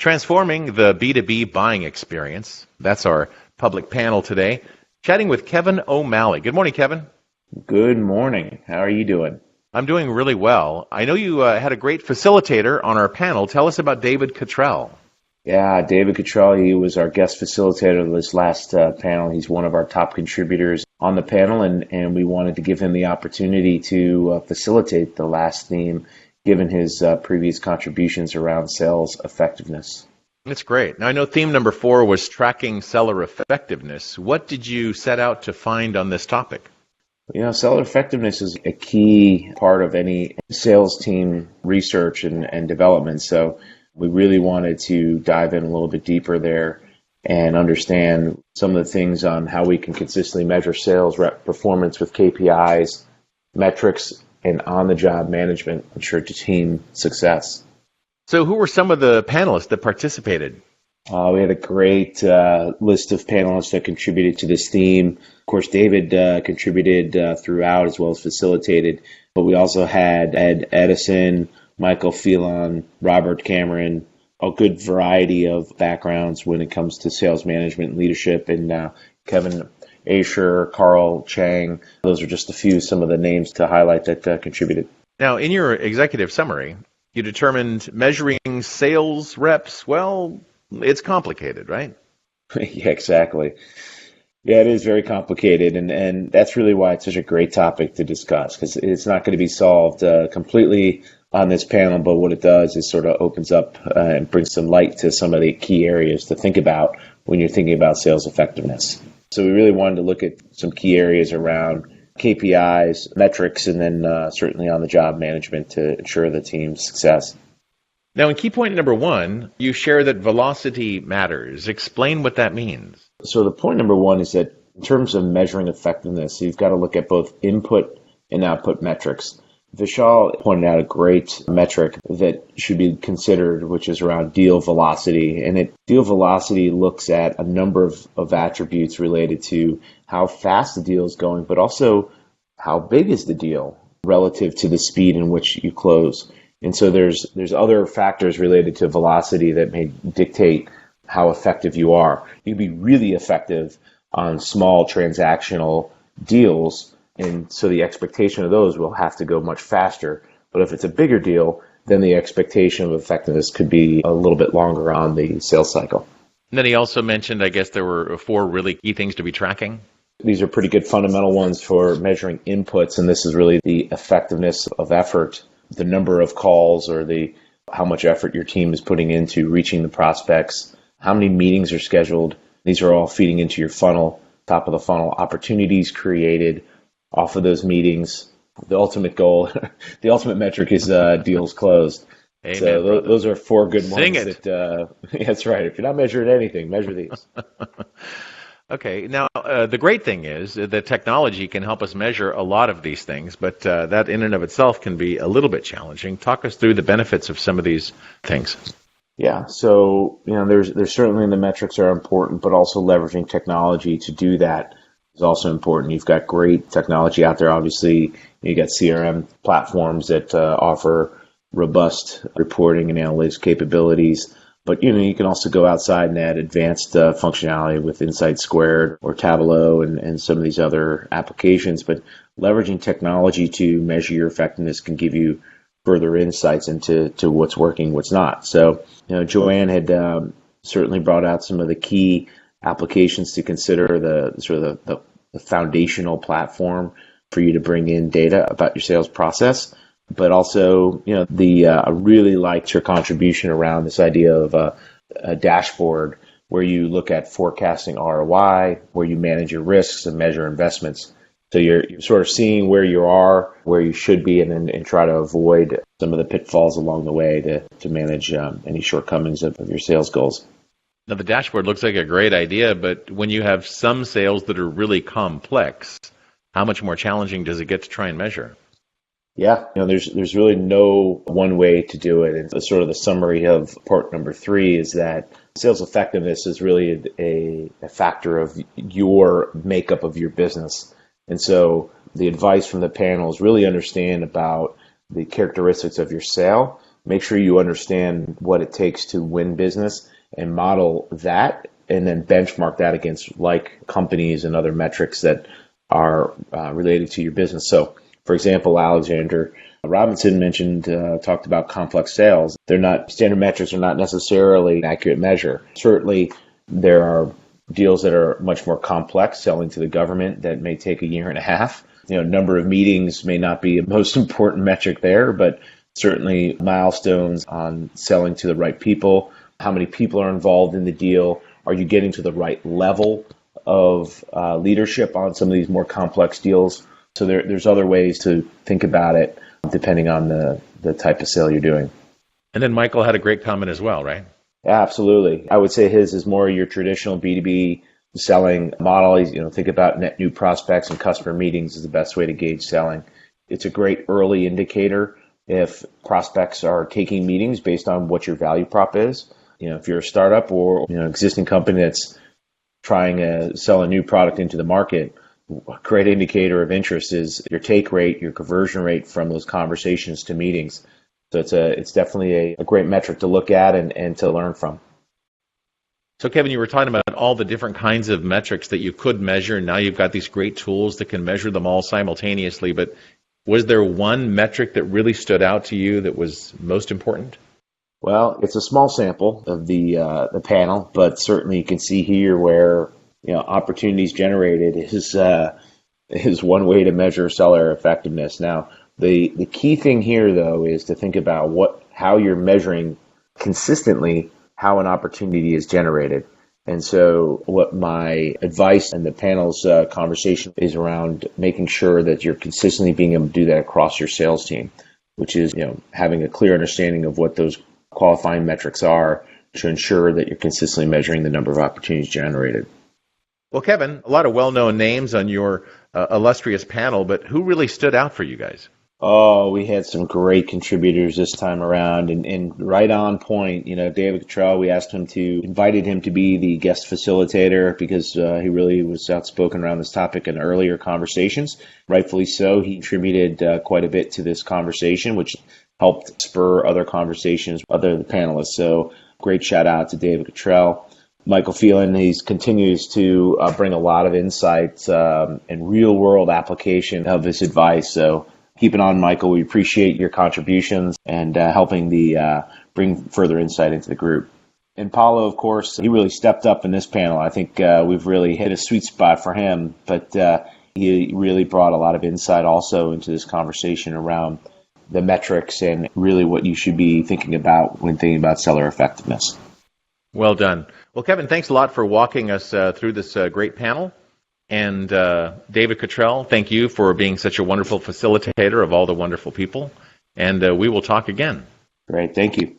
Transforming the B2B buying experience. That's our public panel today. Chatting with Kevin O'Malley. Good morning, Kevin. Good morning. How are you doing? I'm doing really well. I know you had a great facilitator on our panel. Tell us about David Cottrell. Yeah, David Cottrell, he was our guest facilitator this last panel. He's one of our top contributors on the panel, and we wanted to give him the opportunity to facilitate the last theme, given his previous contributions around sales effectiveness. That's great. Now, I know theme number 4 was tracking seller effectiveness. What did you set out to find on this topic? Seller effectiveness is a key part of any sales team research and development. So we really wanted to dive in a little bit deeper there and understand some of the things on how we can consistently measure sales rep performance with KPIs, metrics, and on-the-job management ensure team success. So who were some of the panelists that participated? We had a great list of panelists that contributed to this theme. Of course, David contributed throughout as well as facilitated, but we also had Ed Edison, Michael Phelan, Robert Cameron, a good variety of backgrounds when it comes to sales management and leadership, and Kevin Asher, Carl Chang. Those are just some of the names to highlight that contributed. Now, in your executive summary, you determined measuring sales reps, well, it's complicated, right? Yeah, exactly. Yeah, it is very complicated, and that's really why it's such a great topic to discuss, because it's not going to be solved completely on this panel, but what it does is sort of opens up and brings some light to some of the key areas to think about when you're thinking about sales effectiveness. So we really wanted to look at some key areas around KPIs, metrics, and then certainly on the job management to ensure the team's success. Now, in key point number 1, you share that velocity matters. Explain what that means. So the point number 1 is that in terms of measuring effectiveness, you've got to look at both input and output metrics. Vishal pointed out a great metric that should be considered, which is around deal velocity. And deal velocity looks at a number of attributes related to how fast the deal is going, but also how big is the deal relative to the speed in which you close. And so there's other factors related to velocity that may dictate how effective you are. You can be really effective on small transactional deals, and so the expectation of those will have to go much faster. But if it's a bigger deal, then the expectation of effectiveness could be a little bit longer on the sales cycle. And then he also mentioned, I guess, there were 4 really key things to be tracking. These are pretty good fundamental ones for measuring inputs, and this is really the effectiveness of effort, the number of calls or how much effort your team is putting into reaching the prospects, how many meetings are scheduled. These are all feeding into your funnel, top of the funnel, opportunities created off of those meetings. The ultimate goal, the ultimate metric is deals closed. Amen, so those are 4 good Sing ones. It. That's right. If you're not measuring anything, measure these. Okay. Now, the great thing is that technology can help us measure a lot of these things, but that in and of itself can be a little bit challenging. Talk us through the benefits of some of these things. Yeah. So, there's certainly the metrics are important, but also leveraging technology to do that is also important. You've got great technology out there. Obviously, you got CRM platforms that offer robust reporting and analytics capabilities. But, you can also go outside and add advanced functionality with Insight Squared or Tableau and some of these other applications. But leveraging technology to measure your effectiveness can give you further insights into what's working, what's not. So, Joanne had certainly brought out some of the key applications to consider, the foundational platform for you to bring in data about your sales process. But also, I really liked your contribution around this idea of a dashboard where you look at forecasting ROI, where you manage your risks and measure investments. So you're sort of seeing where you are, where you should be, and try to avoid some of the pitfalls along the way to manage any shortcomings of your sales goals. Now, the dashboard looks like a great idea, but when you have some sales that are really complex, how much more challenging does it get to try and measure? Yeah, there's really no one way to do it. And sort of the summary of part number 3 is that sales effectiveness is really a factor of your makeup of your business. And so the advice from the panel is really understand about the characteristics of your sale, make sure you understand what it takes to win business and model that, and then benchmark that against like companies and other metrics that are related to your business. So, for example, Alexander Robinson talked about complex sales. Standard metrics are not necessarily an accurate measure. Certainly, there are deals that are much more complex, selling to the government, that may take a year and a half. Number of meetings may not be the most important metric there, but certainly milestones on selling to the right people. How many people are involved in the deal? Are you getting to the right level of leadership on some of these more complex deals? So there's other ways to think about it depending on the type of sale you're doing. And then Michael had a great comment as well, right? Absolutely. I would say his is more your traditional B2B selling model. Think about net new prospects and customer meetings is the best way to gauge selling. It's a great early indicator if prospects are taking meetings based on what your value prop is. If you're a startup or existing company that's trying to sell a new product into the market, a great indicator of interest is your take rate, your conversion rate from those conversations to meetings. So it's definitely a great metric to look at and to learn from. So Kevin, you were talking about all the different kinds of metrics that you could measure, and now you've got these great tools that can measure them all simultaneously, but was there one metric that really stood out to you that was most important? Well, it's a small sample of the panel, but certainly you can see here where opportunities generated is one way to measure seller effectiveness. Now, the key thing here, though, is to think about how you're measuring consistently how an opportunity is generated. And so what my advice and the panel's conversation is around making sure that you're consistently being able to do that across your sales team, which is having a clear understanding of what those qualifying metrics are to ensure that you're consistently measuring the number of opportunities generated. Well, Kevin, a lot of well-known names on your illustrious panel, but who really stood out for you guys? Oh, we had some great contributors this time around, and right on point. David Cottrell, we invited him to be the guest facilitator because he really was outspoken around this topic in earlier conversations. Rightfully so. He contributed quite a bit to this conversation, which helped spur other conversations with other panelists. So great shout out to David Cottrell. Michael Phelan, he continues to bring a lot of insights and real world application of his advice. So keep it on, Michael. We appreciate your contributions and helping bring further insight into the group. And Paulo, of course, he really stepped up in this panel. I think we've really hit a sweet spot for him, but he really brought a lot of insight also into this conversation around the metrics and really what you should be thinking about when thinking about seller effectiveness. Well done. Well, Kevin, thanks a lot for walking us through this great panel. And David Cottrell, thank you for being such a wonderful facilitator of all the wonderful people. And we will talk again. Great. Thank you.